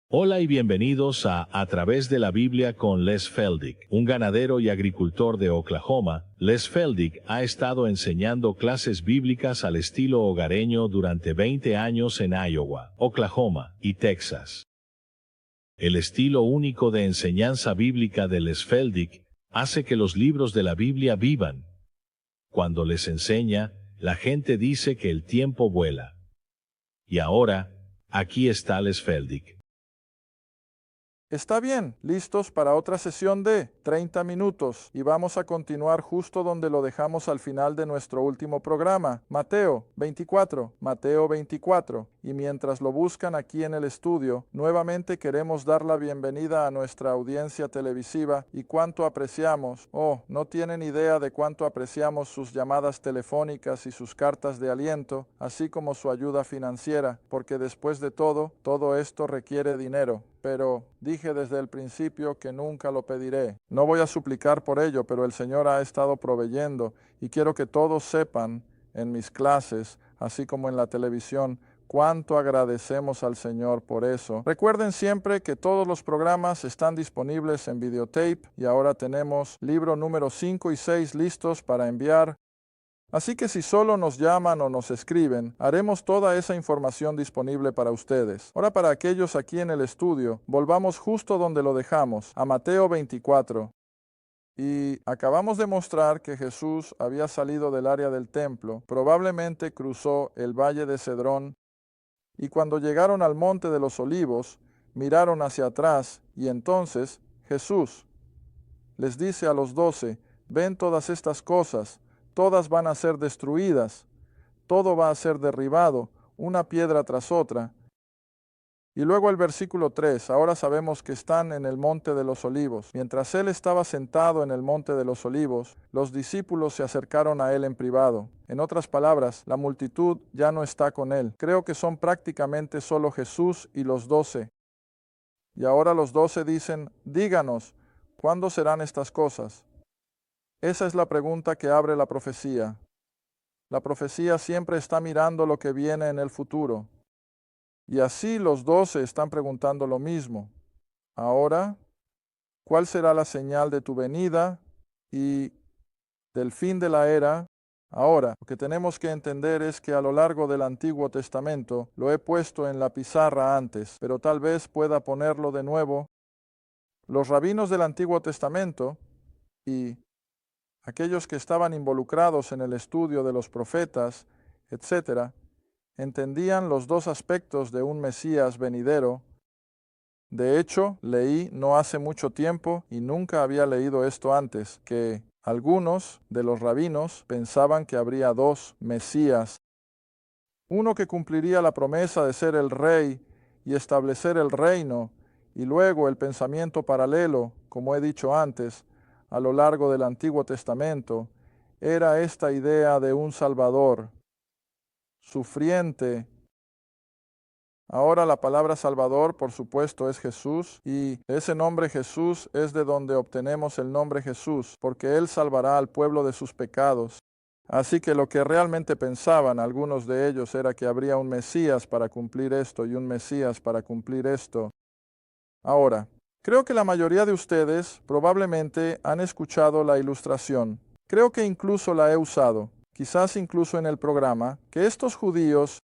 Hola y bienvenidos a través de la Biblia con Les Feldick, un ganadero y agricultor de Oklahoma. Les Feldick ha estado enseñando clases bíblicas al estilo hogareño durante 20 años en Iowa, Oklahoma y Texas. El estilo único de enseñanza bíblica de Les Feldick hace que los libros de la Biblia vivan. Cuando les enseña, la gente dice que el tiempo vuela. Y ahora, aquí está Les Feldick. Está bien, listos para otra sesión de 30 minutos y vamos a continuar justo donde lo dejamos al final de nuestro último programa, Mateo 24. Y mientras lo buscan aquí en el estudio, nuevamente queremos dar la bienvenida a nuestra audiencia televisiva y cuánto apreciamos, no tienen idea de cuánto apreciamos sus llamadas telefónicas y sus cartas de aliento, así como su ayuda financiera, porque después de todo esto requiere dinero. Pero dije desde el principio que nunca lo pediré. No voy a suplicar por ello, pero el Señor ha estado proveyendo y quiero que todos sepan en mis clases, así como en la televisión, cuánto agradecemos al Señor por eso. Recuerden siempre que todos los programas están disponibles en videotape y ahora tenemos libro número 5 y 6 listos para enviar. Así que si solo nos llaman o nos escriben, haremos toda esa información disponible para ustedes. Ahora para aquellos aquí en el estudio, volvamos justo donde lo dejamos, a Mateo 24. Y acabamos de mostrar que Jesús había salido del área del templo, probablemente cruzó el valle de Cedrón, y cuando llegaron al monte de los olivos, miraron hacia atrás, y entonces Jesús les dice a los 12, ven todas estas cosas, todas van a ser destruidas, todo va a ser derribado, una piedra tras otra. Y luego el versículo 3, ahora sabemos que están en el monte de los olivos. Mientras él estaba sentado en el monte de los olivos, los discípulos se acercaron a él en privado. En otras palabras, la multitud ya no está con él. Creo que son prácticamente solo Jesús y los 12. Y ahora los 12 dicen, díganos, ¿cuándo serán estas cosas? Esa es la pregunta que abre la profecía. La profecía siempre está mirando lo que viene en el futuro. Y así los 12 están preguntando lo mismo. Ahora, ¿cuál será la señal de tu venida y del fin de la era? Ahora, lo que tenemos que entender es que a lo largo del Antiguo Testamento lo he puesto en la pizarra antes, pero tal vez pueda ponerlo de nuevo. Los rabinos del Antiguo Testamento y aquellos que estaban involucrados en el estudio de los profetas, etc., entendían los dos aspectos de un Mesías venidero. De hecho, leí no hace mucho tiempo, y nunca había leído esto antes, que algunos de los rabinos pensaban que habría dos Mesías. Uno que cumpliría la promesa de ser el rey y establecer el reino, y luego el pensamiento paralelo, como he dicho antes, a lo largo del Antiguo Testamento, era esta idea de un Salvador, sufriente. Ahora la palabra Salvador, por supuesto, es Jesús, y ese nombre Jesús es de donde obtenemos el nombre Jesús, porque Él salvará al pueblo de sus pecados. Así que lo que realmente pensaban algunos de ellos era que habría un Mesías para cumplir esto y un Mesías para cumplir esto. Ahora, creo que la mayoría de ustedes probablemente han escuchado la ilustración. Creo que incluso la he usado, quizás incluso en el programa, que estos judíos,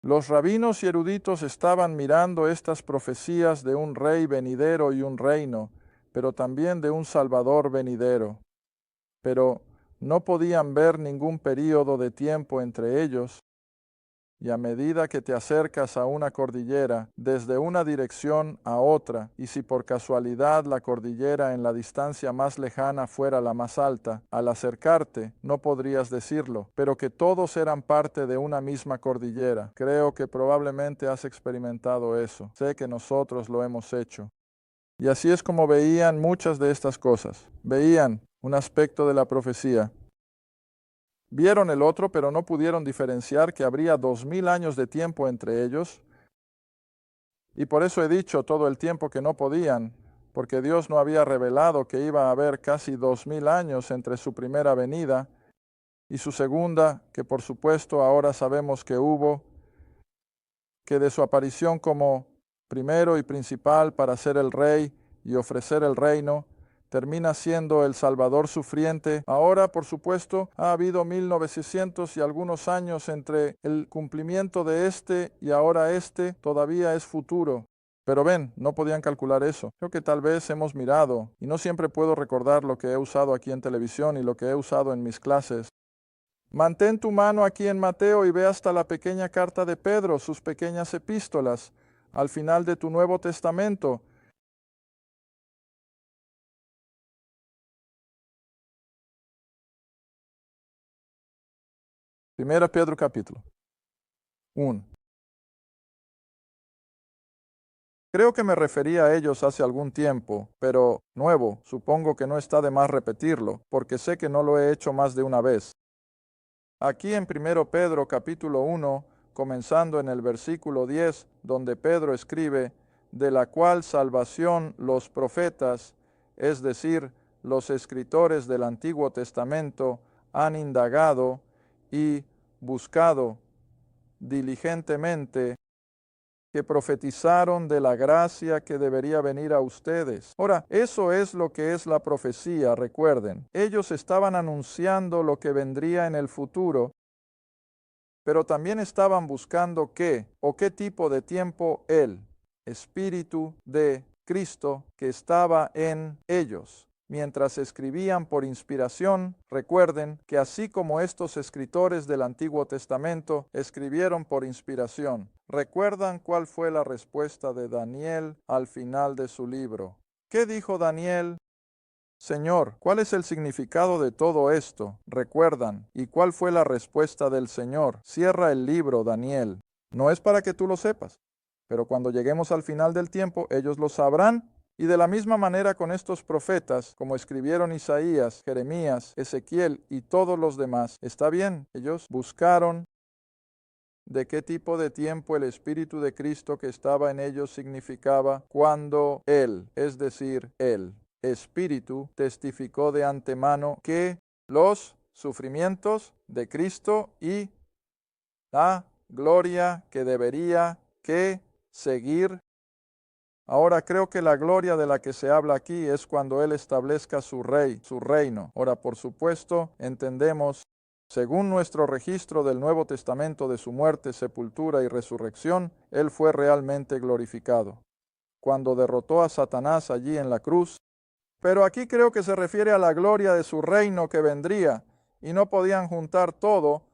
los rabinos y eruditos estaban mirando estas profecías de un rey venidero y un reino, pero también de un Salvador venidero. Pero no podían ver ningún período de tiempo entre ellos, y a medida que te acercas a una cordillera, desde una dirección a otra, y si por casualidad la cordillera en la distancia más lejana fuera la más alta, al acercarte no podrías decirlo, pero que todos eran parte de una misma cordillera. Creo que probablemente has experimentado eso. Sé que nosotros lo hemos hecho. Y así es como veían muchas de estas cosas. Veían un aspecto de la profecía. Vieron el otro, pero no pudieron diferenciar que habría 2000 años de tiempo entre ellos. Y por eso he dicho todo el tiempo que no podían, porque Dios no había revelado que iba a haber casi 2000 años entre su primera venida y su segunda, que por supuesto ahora sabemos que hubo, que de su aparición como primero y principal para ser el rey y ofrecer el reino, termina siendo el Salvador sufriente. Ahora, por supuesto, ha habido 1900 y algunos años entre el cumplimiento de este y ahora este todavía es futuro. Pero ven, no podían calcular eso. Creo que tal vez hemos mirado, y no siempre puedo recordar lo que he usado aquí en televisión y lo que he usado en mis clases. Mantén tu mano aquí en Mateo y ve hasta la pequeña carta de Pedro, sus pequeñas epístolas, al final de tu Nuevo Testamento. Primera Pedro capítulo 1. Creo que me refería a ellos hace algún tiempo, pero nuevo, supongo que no está de más repetirlo, porque sé que no lo he hecho más de una vez. Aquí en 1 Pedro capítulo 1, comenzando en el versículo 10, donde Pedro escribe, de la cual salvación los profetas, es decir, los escritores del Antiguo Testamento, han indagado y buscado diligentemente, que profetizaron de la gracia que debería venir a ustedes. Ahora, eso es lo que es la profecía, recuerden. Ellos estaban anunciando lo que vendría en el futuro, pero también estaban buscando qué o qué tipo de tiempo el Espíritu de Cristo que estaba en ellos. Mientras escribían por inspiración, recuerden que así como estos escritores del Antiguo Testamento escribieron por inspiración, ¿recuerdan cuál fue la respuesta de Daniel al final de su libro? ¿Qué dijo Daniel? Señor, ¿cuál es el significado de todo esto? ¿Recuerdan? ¿Y cuál fue la respuesta del Señor? Cierra el libro, Daniel. No es para que tú lo sepas, pero cuando lleguemos al final del tiempo, ellos lo sabrán. Y de la misma manera con estos profetas, como escribieron Isaías, Jeremías, Ezequiel y todos los demás, está bien, ellos buscaron de qué tipo de tiempo el Espíritu de Cristo que estaba en ellos significaba cuando Él, es decir, el Espíritu, testificó de antemano que los sufrimientos de Cristo y la gloria que debería que seguir. Ahora creo que la gloria de la que se habla aquí es cuando Él establezca su reino. Ahora, por supuesto, entendemos, según nuestro registro del Nuevo Testamento de su muerte, sepultura y resurrección, Él fue realmente glorificado cuando derrotó a Satanás allí en la cruz. Pero aquí creo que se refiere a la gloria de su reino que vendría, y no podían juntar todo.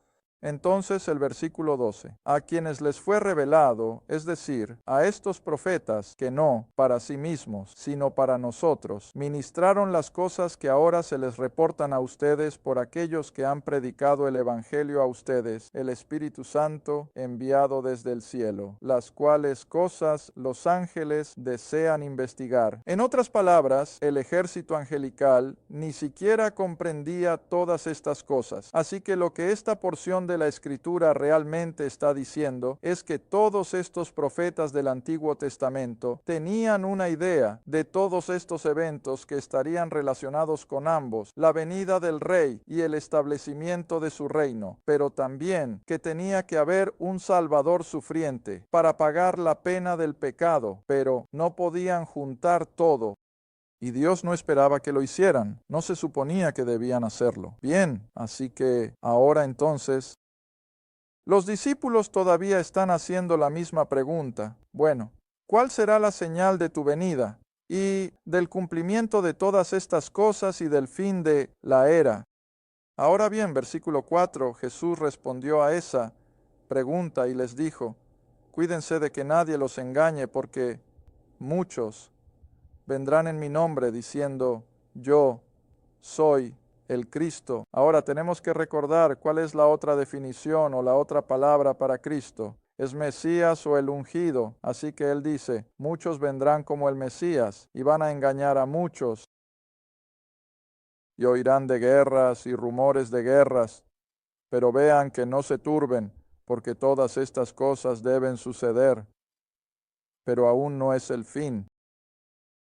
Entonces el versículo 12, a quienes les fue revelado, es decir, a estos profetas que no para sí mismos, sino para nosotros, ministraron las cosas que ahora se les reportan a ustedes por aquellos que han predicado el Evangelio a ustedes, el Espíritu Santo enviado desde el cielo, las cuales cosas los ángeles desean investigar. En otras palabras, el ejército angelical ni siquiera comprendía todas estas cosas, así que lo que esta porción de la Escritura realmente está diciendo es que todos estos profetas del Antiguo Testamento tenían una idea de todos estos eventos que estarían relacionados con ambos, la venida del rey y el establecimiento de su reino, pero también que tenía que haber un Salvador sufriente para pagar la pena del pecado, pero no podían juntar todo. Y Dios no esperaba que lo hicieran, no se suponía que debían hacerlo. Bien, así que ahora entonces, los discípulos todavía están haciendo la misma pregunta. Bueno, ¿cuál será la señal de tu venida y del cumplimiento de todas estas cosas y del fin de la era? Ahora bien, versículo 4, Jesús respondió a esa pregunta y les dijo, cuídense de que nadie los engañe porque muchos vendrán en mi nombre diciendo, yo soy el Cristo. Ahora tenemos que recordar cuál es la otra definición o la otra palabra para Cristo. Es Mesías o el ungido. Así que él dice, muchos vendrán como el Mesías y van a engañar a muchos. Y oirán de guerras y rumores de guerras. Pero vean que no se turben, porque todas estas cosas deben suceder. Pero aún no es el fin.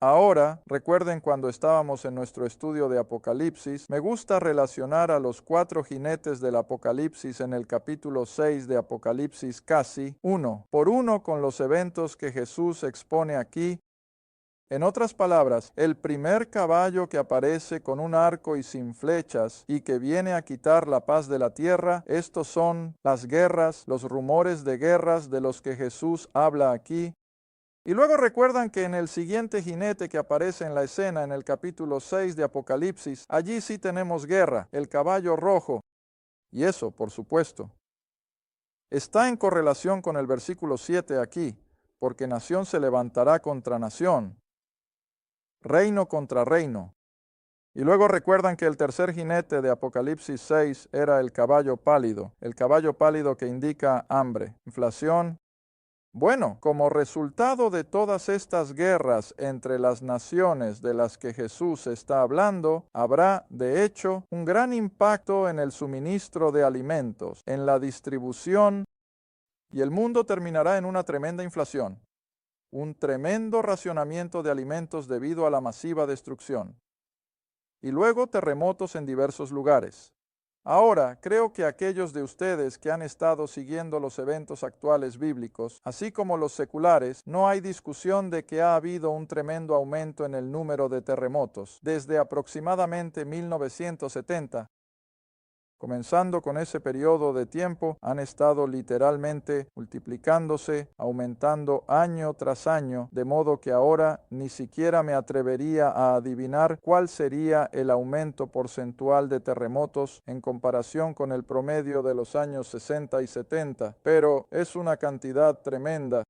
Ahora, recuerden cuando estábamos en nuestro estudio de Apocalipsis, me gusta relacionar a los 4 jinetes del Apocalipsis en el capítulo 6 de Apocalipsis casi uno por uno con los eventos que Jesús expone aquí. En otras palabras, el primer caballo que aparece con un arco y sin flechas y que viene a quitar la paz de la tierra, estos son las guerras, los rumores de guerras de los que Jesús habla aquí. Y luego recuerdan que en el siguiente jinete que aparece en la escena, en el capítulo 6 de Apocalipsis, allí sí tenemos guerra, el caballo rojo. Y eso, por supuesto, está en correlación con el versículo 7 aquí, porque nación se levantará contra nación, reino contra reino. Y luego recuerdan que el tercer jinete de Apocalipsis 6 era el caballo pálido que indica hambre, inflación. Bueno, como resultado de todas estas guerras entre las naciones de las que Jesús está hablando, habrá, de hecho, un gran impacto en el suministro de alimentos, en la distribución, y el mundo terminará en una tremenda inflación, un tremendo racionamiento de alimentos debido a la masiva destrucción, y luego terremotos en diversos lugares. Ahora, creo que aquellos de ustedes que han estado siguiendo los eventos actuales bíblicos, así como los seculares, no hay discusión de que ha habido un tremendo aumento en el número de terremotos desde aproximadamente 1970. Comenzando con ese periodo de tiempo, han estado literalmente multiplicándose, aumentando año tras año, de modo que ahora ni siquiera me atrevería a adivinar cuál sería el aumento porcentual de terremotos en comparación con el promedio de los años 60 y 70, pero es una cantidad tremenda.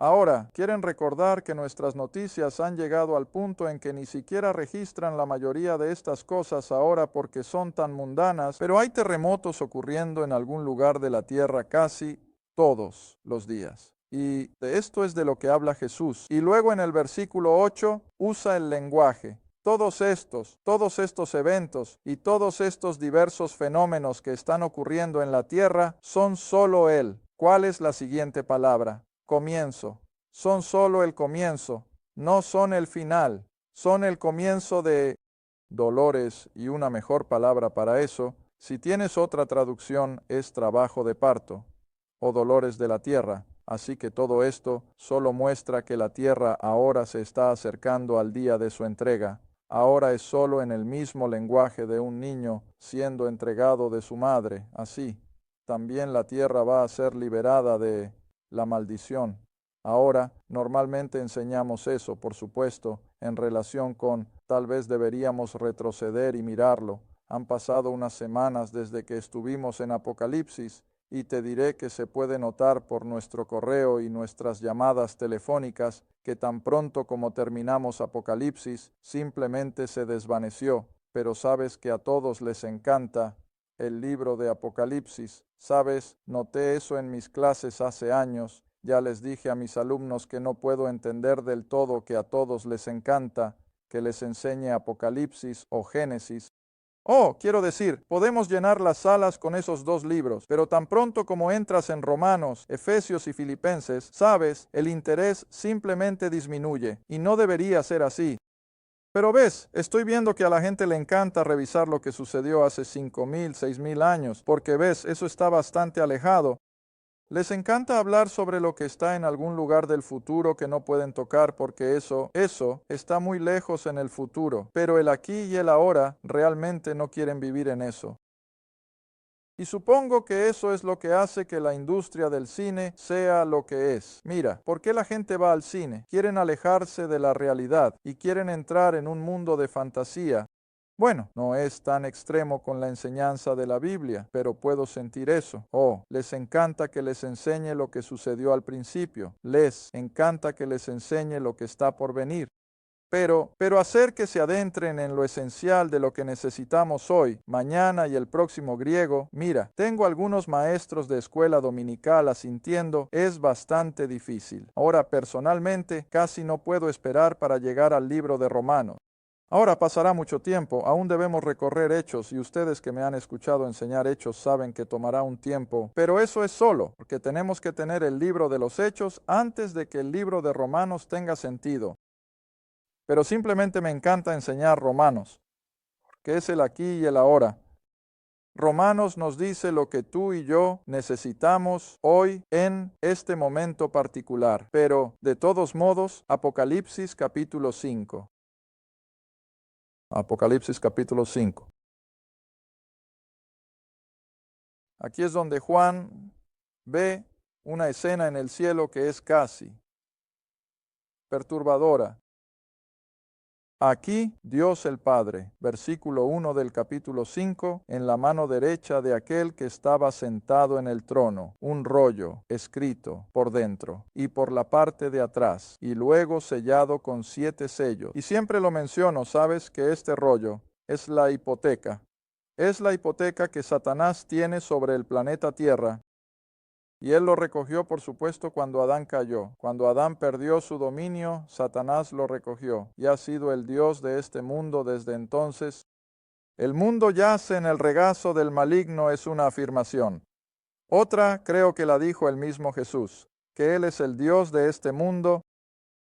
Ahora, quieren recordar que nuestras noticias han llegado al punto en que ni siquiera registran la mayoría de estas cosas ahora porque son tan mundanas, pero hay terremotos ocurriendo en algún lugar de la tierra casi todos los días. Y de esto es de lo que habla Jesús. Y luego en el versículo 8 usa el lenguaje. Todos estos eventos y todos estos diversos fenómenos que están ocurriendo en la tierra son solo Él. ¿Cuál es la siguiente palabra? Comienzo. Son solo el comienzo, no son el final, son el comienzo de dolores, y una mejor palabra para eso, si tienes otra traducción, es trabajo de parto o dolores de la tierra. Así que todo esto solo muestra que la tierra ahora se está acercando al día de su entrega. Ahora es solo en el mismo lenguaje de un niño siendo entregado de su madre. Así, también la tierra va a ser liberada de la maldición. Ahora, normalmente enseñamos eso, por supuesto, en relación con tal vez deberíamos retroceder y mirarlo. Han pasado unas semanas desde que estuvimos en Apocalipsis y te diré que se puede notar por nuestro correo y nuestras llamadas telefónicas que tan pronto como terminamos Apocalipsis, simplemente se desvaneció. Pero sabes que a todos les encanta el libro de Apocalipsis. Sabes, noté eso en mis clases hace años. Ya les dije a mis alumnos que no puedo entender del todo que a todos les encanta que les enseñe Apocalipsis o Génesis. Quiero decir, podemos llenar las salas con esos 2 libros, pero tan pronto como entras en Romanos, Efesios y Filipenses, sabes, el interés simplemente disminuye, y no debería ser así. Pero ves, estoy viendo que a la gente le encanta revisar lo que sucedió hace 5,000, 6,000 años, porque ves, eso está bastante alejado. Les encanta hablar sobre lo que está en algún lugar del futuro que no pueden tocar porque eso está muy lejos en el futuro, pero el aquí y el ahora realmente no quieren vivir en eso. Y supongo que eso es lo que hace que la industria del cine sea lo que es. Mira, ¿por qué la gente va al cine? Quieren alejarse de la realidad y quieren entrar en un mundo de fantasía. Bueno, no es tan extremo con la enseñanza de la Biblia, pero puedo sentir eso. Les encanta que les enseñe lo que sucedió al principio. Les encanta que les enseñe lo que está por venir. Pero hacer que se adentren en lo esencial de lo que necesitamos hoy, mañana y el próximo griego, mira, tengo algunos maestros de escuela dominical asintiendo, es bastante difícil. Ahora, personalmente, casi no puedo esperar para llegar al libro de Romanos. Ahora pasará mucho tiempo, aún debemos recorrer Hechos, y ustedes que me han escuchado enseñar Hechos saben que tomará un tiempo, pero eso es solo, porque tenemos que tener el libro de los Hechos antes de que el libro de Romanos tenga sentido. pero simplemente me encanta enseñar Romanos, que es el aquí y el ahora. Romanos nos dice lo que tú y yo necesitamos hoy en este momento particular. Pero, de todos modos, Apocalipsis capítulo 5. Apocalipsis capítulo 5. Aquí es donde Juan ve una escena en el cielo que es casi perturbadora. Aquí Dios el Padre, versículo 1 del capítulo 5, en la mano derecha de aquel que estaba sentado en el trono, un rollo escrito por dentro y por la parte de atrás, y luego sellado con 7 sellos. Y siempre lo menciono, sabes que este rollo es la hipoteca. Es la hipoteca que Satanás tiene sobre el planeta Tierra. Y él lo recogió, por supuesto, cuando Adán cayó. Cuando Adán perdió su dominio, Satanás lo recogió y ha sido el Dios de este mundo desde entonces. El mundo yace en el regazo del maligno es una afirmación. Otra creo que la dijo el mismo Jesús, que Él es el Dios de este mundo.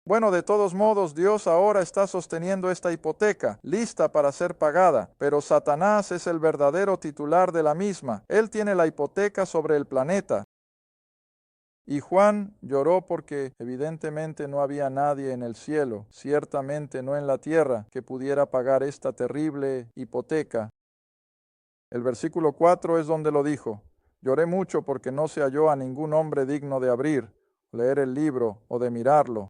Bueno, de todos modos, Dios ahora está sosteniendo esta hipoteca, lista para ser pagada, pero Satanás es el verdadero titular de la misma. Él tiene la hipoteca sobre el planeta. Y Juan lloró porque evidentemente no había nadie en el cielo, ciertamente no en la tierra, que pudiera pagar esta terrible hipoteca. El versículo 4 es donde lo dijo. Lloré mucho porque no se halló a ningún hombre digno de abrir, leer el libro o de mirarlo.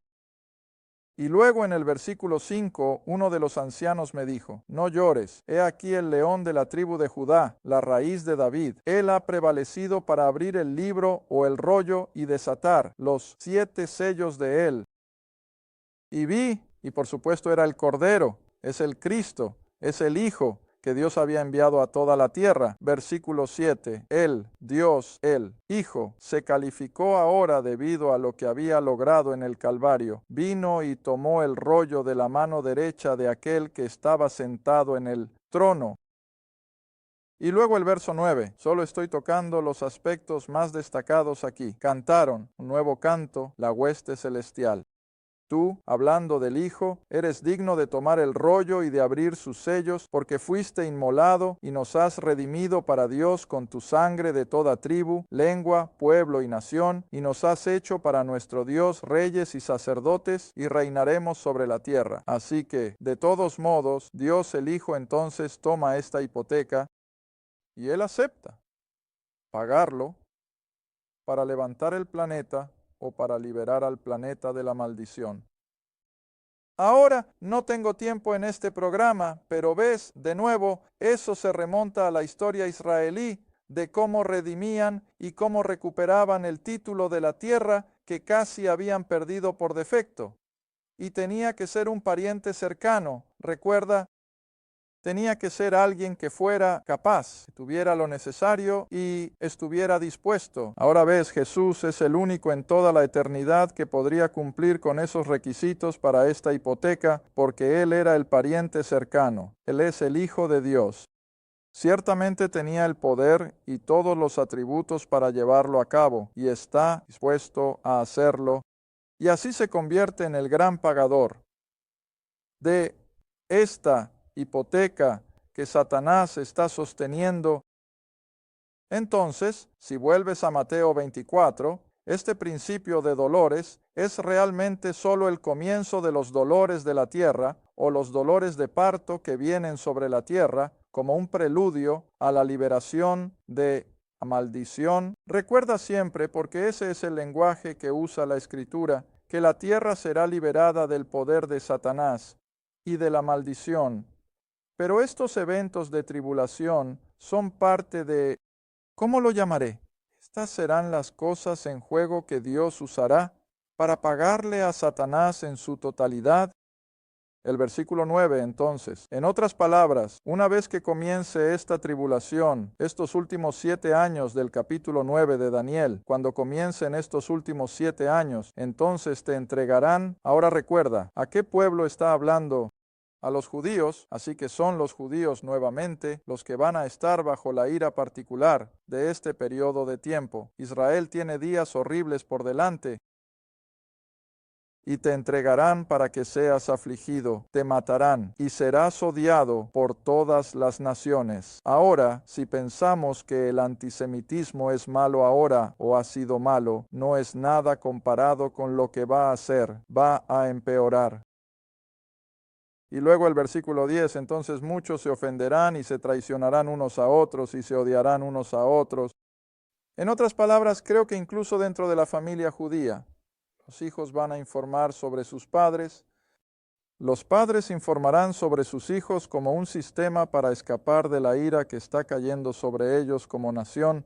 Y luego en el versículo 5, uno de los ancianos me dijo, no llores, he aquí el león de la tribu de Judá, la raíz de David. Él ha prevalecido para abrir el libro o el rollo y desatar los 7 sellos de él. Y vi, y por supuesto era el Cordero, es el Cristo, es el Hijo que Dios había enviado a toda la tierra. Versículo 7. Él, Dios, el Hijo, se calificó ahora debido a lo que había logrado en el Calvario. Vino y tomó el rollo de la mano derecha de aquel que estaba sentado en el trono. Y luego el verso 9. Solo estoy tocando los aspectos más destacados aquí. Cantaron un nuevo canto, la hueste celestial. Tú, hablando del Hijo, eres digno de tomar el rollo y de abrir sus sellos, porque fuiste inmolado y nos has redimido para Dios con tu sangre de toda tribu, lengua, pueblo y nación, y nos has hecho para nuestro Dios reyes y sacerdotes, y reinaremos sobre la tierra. Así que, de todos modos, Dios el Hijo entonces toma esta hipoteca, y Él acepta pagarlo para levantar el planeta o para liberar al planeta de la maldición. Ahora no tengo tiempo en este programa, pero ves, de nuevo, eso se remonta a la historia israelí de cómo redimían y cómo recuperaban el título de la tierra que casi habían perdido por defecto. Y tenía que ser un pariente cercano, recuerda. Tenía que ser alguien que fuera capaz, que tuviera lo necesario y estuviera dispuesto. Ahora ves, Jesús es el único en toda la eternidad que podría cumplir con esos requisitos para esta hipoteca, porque Él era el pariente cercano. Él es el Hijo de Dios. Ciertamente tenía el poder y todos los atributos para llevarlo a cabo, y está dispuesto a hacerlo, y así se convierte en el gran pagador de esta hipoteca que Satanás está sosteniendo. Entonces, si vuelves a Mateo 24, este principio de dolores es realmente solo el comienzo de los dolores de la tierra o los dolores de parto que vienen sobre la tierra como un preludio a la liberación de la maldición. Recuerda siempre, porque ese es el lenguaje que usa la Escritura, que la tierra será liberada del poder de Satanás y de la maldición. Pero estos eventos de tribulación son parte de, ¿cómo lo llamaré? Estas serán las cosas en juego que Dios usará para pagarle a Satanás en su totalidad. El versículo 9, entonces. En otras palabras, una vez que comience esta tribulación, estos últimos 7 años del capítulo 9 de Daniel, cuando comiencen estos últimos 7 años, entonces te entregarán. Ahora recuerda, ¿a qué pueblo está hablando? A los judíos, así que son los judíos nuevamente los que van a estar bajo la ira particular de este periodo de tiempo. Israel tiene días horribles por delante. y te entregarán para que seas afligido, te matarán, y serás odiado por todas las naciones. Ahora, si pensamos que el antisemitismo es malo ahora o ha sido malo, no es nada comparado con lo que va a ser, va a empeorar. Y luego el versículo 10, entonces muchos se ofenderán y se traicionarán unos a otros y se odiarán unos a otros. En otras palabras, creo que incluso dentro de la familia judía, los hijos van a informar sobre sus padres, los padres informarán sobre sus hijos como un sistema para escapar de la ira que está cayendo sobre ellos como nación.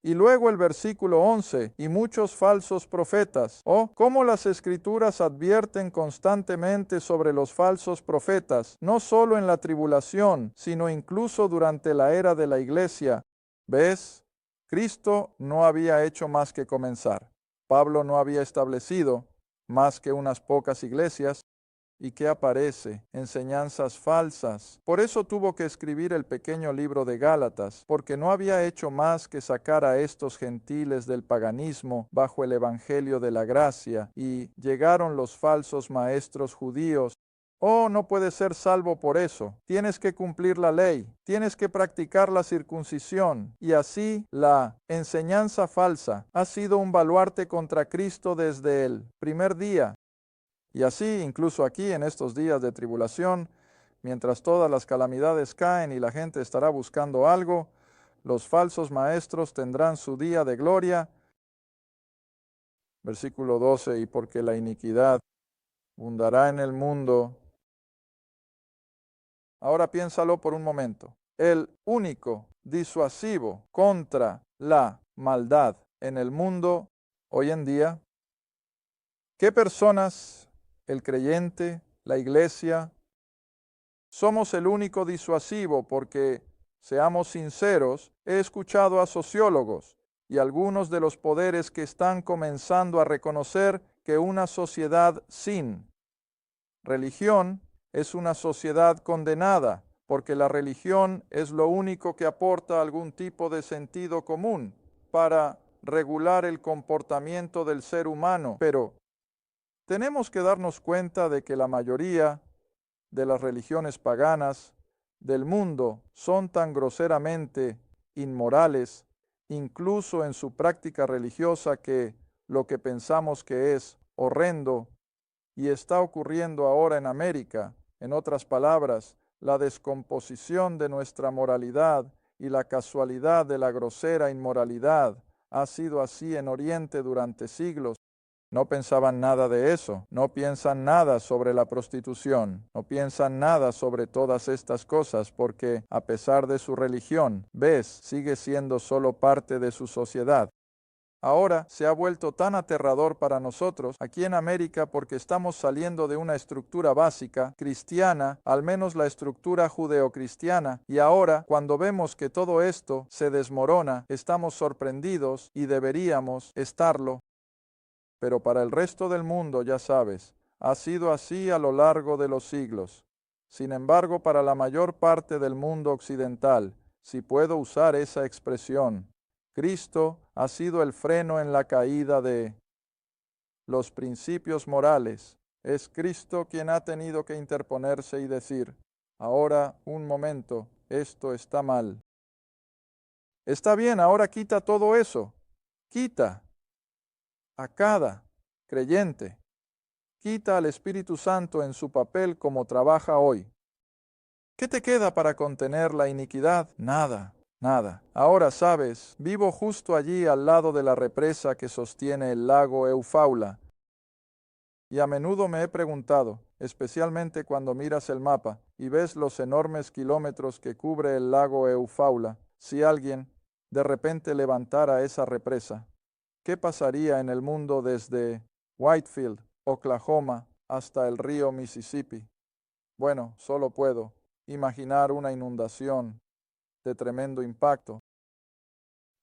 Y luego el versículo 11, y muchos falsos profetas. Cómo las Escrituras advierten constantemente sobre los falsos profetas, no solo en la tribulación, sino incluso durante la era de la iglesia. ¿Ves? Cristo no había hecho más que comenzar. Pablo no había establecido más que unas pocas iglesias. ¿Y qué aparece? Enseñanzas falsas. Por eso tuvo que escribir el pequeño libro de Gálatas, porque no había hecho más que sacar a estos gentiles del paganismo bajo el evangelio de la gracia, y llegaron los falsos maestros judíos. No puedes ser salvo por eso. Tienes que cumplir la ley, tienes que practicar la circuncisión, y así la enseñanza falsa ha sido un baluarte contra Cristo desde el primer día. Y así, incluso aquí en estos días de tribulación, mientras todas las calamidades caen y la gente estará buscando algo, los falsos maestros tendrán su día de gloria. Versículo 12, y porque la iniquidad abundará en el mundo. Ahora piénsalo por un momento. El único disuasivo contra la maldad en el mundo hoy en día, ¿qué personas? El creyente, la iglesia, somos el único disuasivo porque, seamos sinceros, he escuchado a sociólogos y algunos de los poderes que están comenzando a reconocer que una sociedad sin religión es una sociedad condenada, porque la religión es lo único que aporta algún tipo de sentido común para regular el comportamiento del ser humano. Pero tenemos que darnos cuenta de que la mayoría de las religiones paganas del mundo son tan groseramente inmorales, incluso en su práctica religiosa, que lo que pensamos que es horrendo y está ocurriendo ahora en América. En otras palabras, la descomposición de nuestra moralidad y la casualidad de la grosera inmoralidad ha sido así en Oriente durante siglos. No pensaban nada de eso, no piensan nada sobre la prostitución, no piensan nada sobre todas estas cosas porque, a pesar de su religión, sigue siendo solo parte de su sociedad. Ahora se ha vuelto tan aterrador para nosotros aquí en América porque estamos saliendo de una estructura básica cristiana, al menos la estructura judeocristiana, y ahora cuando vemos que todo esto se desmorona, estamos sorprendidos y deberíamos estarlo. Pero para el resto del mundo, ya sabes, ha sido así a lo largo de los siglos. Sin embargo, para la mayor parte del mundo occidental, si puedo usar esa expresión, Cristo ha sido el freno en la caída de los principios morales. Es Cristo quien ha tenido que interponerse y decir, ahora, un momento, esto está mal. Está bien, ahora quita todo eso. Quita a cada creyente. Quita al Espíritu Santo en su papel como trabaja hoy. ¿Qué te queda para contener la iniquidad? Nada, nada. Ahora sabes, vivo justo allí al lado de la represa que sostiene el lago Eufaula. Y a menudo me he preguntado, especialmente cuando miras el mapa y ves los enormes kilómetros que cubre el lago Eufaula, si alguien de repente levantara esa represa, ¿qué pasaría en el mundo desde Whitefield, Oklahoma, hasta el río Mississippi? Bueno, solo puedo imaginar una inundación de tremendo impacto.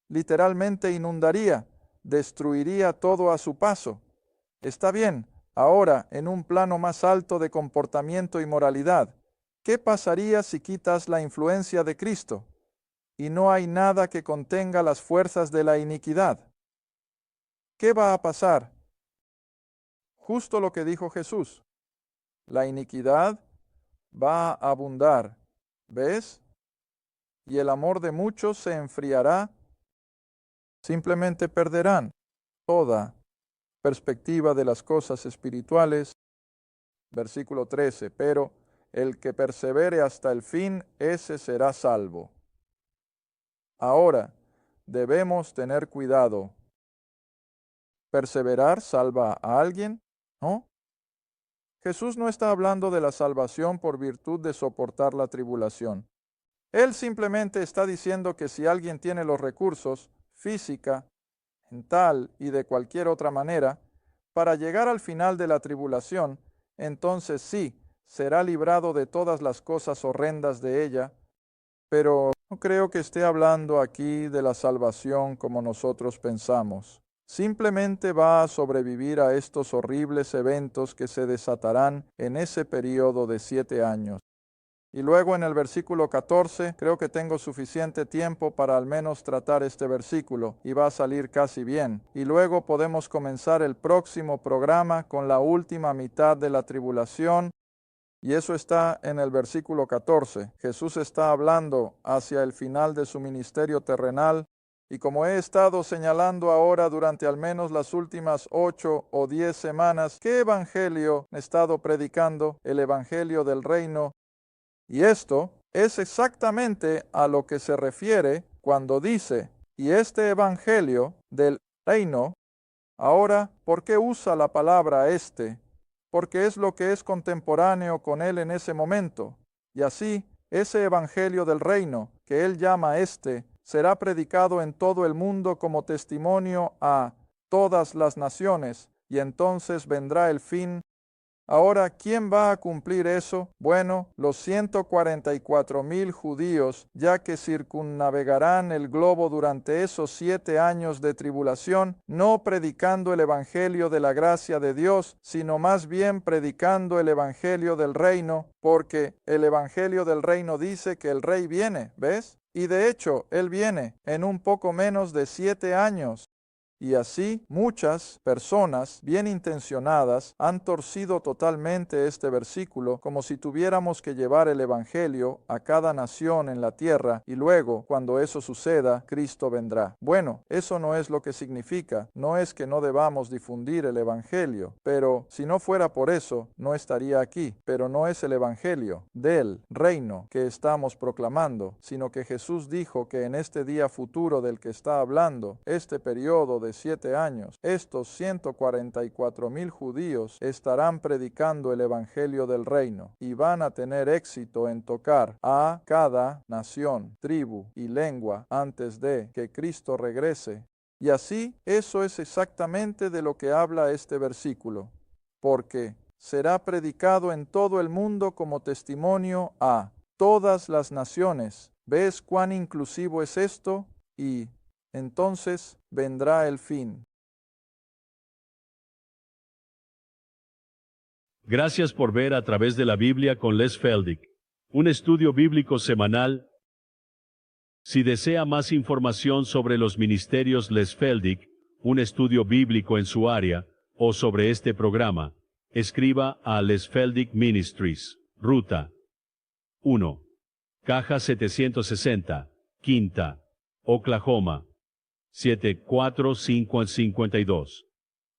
Literalmente inundaría, destruiría todo a su paso. Está bien, ahora, en un plano más alto de comportamiento y moralidad, ¿qué pasaría si quitas la influencia de Cristo y no hay nada que contenga las fuerzas de la iniquidad? ¿Qué va a pasar? justo lo que dijo Jesús. La iniquidad va a abundar, ¿ves? Y el amor de muchos se enfriará. Simplemente perderán toda perspectiva de las cosas espirituales. Versículo 13, pero el que persevere hasta el fin, ese será salvo. Ahora, debemos tener cuidado. ¿Perseverar salva a alguien? ¿No? Jesús no está hablando de la salvación por virtud de soportar la tribulación. Él simplemente está diciendo que si alguien tiene los recursos, física, mental y de cualquier otra manera, para llegar al final de la tribulación, entonces sí, será librado de todas las cosas horrendas de ella, pero no creo que esté hablando aquí de la salvación como nosotros pensamos. Simplemente va a sobrevivir a estos horribles eventos que se desatarán en ese período de 7 años. Y luego en el versículo 14, creo que tengo suficiente tiempo para al menos tratar este versículo, y va a salir casi bien. Y luego podemos comenzar el próximo programa con la última mitad de la tribulación, y eso está en el versículo 14. Jesús está hablando hacia el final de su ministerio terrenal, y como he estado señalando ahora durante al menos las últimas 8 o 10 semanas, ¿qué evangelio he estado predicando? El evangelio del reino. Y esto es exactamente a lo que se refiere cuando dice, y este evangelio del reino. Ahora, ¿por qué usa la palabra este? Porque es lo que es contemporáneo con él en ese momento. Y así, ese evangelio del reino, que él llama este, será predicado en todo el mundo como testimonio a todas las naciones, y entonces vendrá el fin. Ahora, ¿quién va a cumplir eso? Bueno, los 144,000 judíos, ya que circunnavegarán el globo durante esos 7 años de tribulación, no predicando el evangelio de la gracia de Dios, sino más bien predicando el evangelio del reino, porque el evangelio del reino dice que el rey viene, ¿ves? Y de hecho, él viene en un poco menos de 7 años. Y así muchas personas bien intencionadas han torcido totalmente este versículo como si tuviéramos que llevar el evangelio a cada nación en la tierra y luego, cuando eso suceda, Cristo vendrá. Bueno, eso no es lo que significa, no es que no debamos difundir el evangelio, pero si no fuera por eso, no estaría aquí. Pero no es el evangelio del reino que estamos proclamando, sino que Jesús dijo que en este día futuro del que está hablando, este periodo de 7 años, estos 144,000 judíos estarán predicando el evangelio del reino y van a tener éxito en tocar a cada nación, tribu y lengua antes de que Cristo regrese. Y así, eso es exactamente de lo que habla este versículo, porque será predicado en todo el mundo como testimonio a todas las naciones. ¿Ves cuán inclusivo es esto? Y entonces vendrá el fin. Gracias por ver A Través de la Biblia con Les Feldick, un estudio bíblico semanal. Si desea más información sobre los ministerios Les Feldick, un estudio bíblico en su área, o sobre este programa, escriba a Les Feldick Ministries, Ruta 1, Caja 760, Quinta, Oklahoma 74552.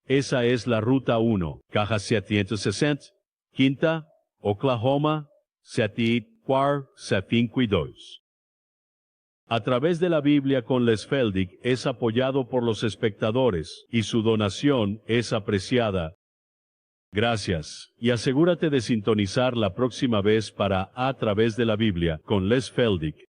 Esa es la Ruta 1, Caja 760, Quinta, Oklahoma 74552. A Través de la Biblia con Les Feldick es apoyado por los espectadores y su donación es apreciada. Gracias, y asegúrate de sintonizar la próxima vez para A Través de la Biblia con Les Feldick.